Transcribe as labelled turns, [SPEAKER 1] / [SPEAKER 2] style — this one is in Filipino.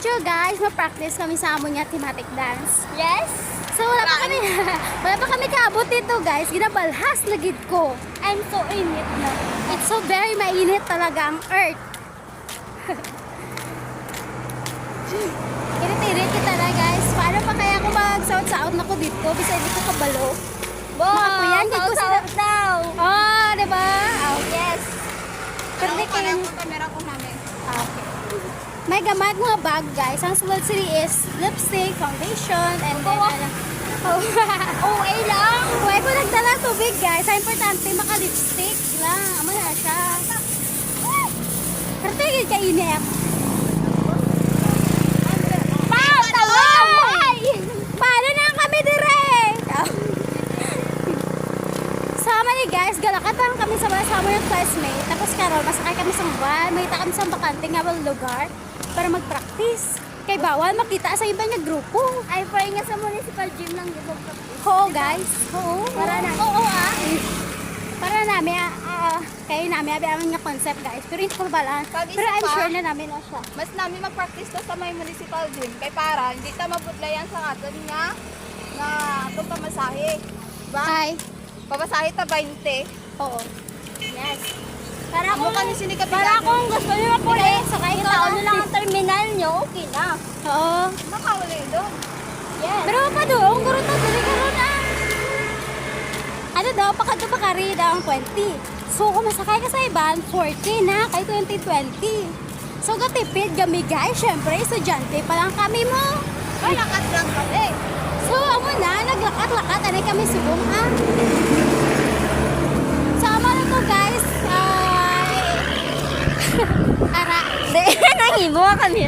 [SPEAKER 1] video guys, ma-practice kami sa amon nga thematic dance.
[SPEAKER 2] Yes?
[SPEAKER 1] So wala pa kami kaabot dito guys, ginabalhas lagid ko.
[SPEAKER 2] I'm so init na.
[SPEAKER 1] It's so very mainit talaga ang earth. Irit-irit kita na guys. Paano pa kaya ako mag-sound na ko dito? Bisa hindi ko kabalo. Makapuyan, hindi ko sila.
[SPEAKER 2] daw.
[SPEAKER 1] Oh, diba? Oh,
[SPEAKER 2] Yes.
[SPEAKER 1] Perdi kayo.
[SPEAKER 2] Kamera ko namin.
[SPEAKER 1] Okay. May gamag mga bag guys. Ang sulod sili is lipstick, foundation, and then
[SPEAKER 2] OA lang.
[SPEAKER 1] Huwag ko nagdala tubig guys. Ang importante maka-lipstick lang. Amo na siya. Kartigil ka inip. Paano na kami direct? Sama ni guys, galakatan kami sa yung classmate. Tapos karon masakay kami sa van. Makita kami sa bakante nga lugar para mag-practice. Kay bawal makita sa iba nga grupo.
[SPEAKER 2] Ay, pray nga sa municipal gym lang dito.
[SPEAKER 1] Oo guys. Oo.
[SPEAKER 2] Para na.
[SPEAKER 1] Oo Para namin, kayo namin, abi nga concept guys. Pero hindi ko balaan.
[SPEAKER 2] Pag-isa
[SPEAKER 1] Pero I'm
[SPEAKER 2] pa.
[SPEAKER 1] sure na namin na siya.
[SPEAKER 2] Mas namin mag-practice to sa may municipal gym. Kay para, hindi ta mabudlayan sa atin nga na itong pamasahe. Diba?
[SPEAKER 1] Ay.
[SPEAKER 2] Pamasahe ta 20.
[SPEAKER 1] Oo.
[SPEAKER 2] Yes.
[SPEAKER 1] Para
[SPEAKER 2] Amo ka ni sinikap
[SPEAKER 1] para kung gusto niyo mapulit, sakay ka.
[SPEAKER 2] Tao na lang ang terminal nyo, okay na.
[SPEAKER 1] Oo.
[SPEAKER 2] Makauli doon. Yes.
[SPEAKER 1] Pero pa doon, guro to, dili guro na. Ano daw, pakari daw ang 20. So, kung masakay ka sa iban, 40 na, kay 2020. So, katipid kami guys, syempre, estudyante pa lang kami mo.
[SPEAKER 2] Malakas lang kami.
[SPEAKER 1] So, amo na, naglakat-lakat, anay kami subong ha. Sama na to guys, ara.
[SPEAKER 2] Hindi, nangimo kami.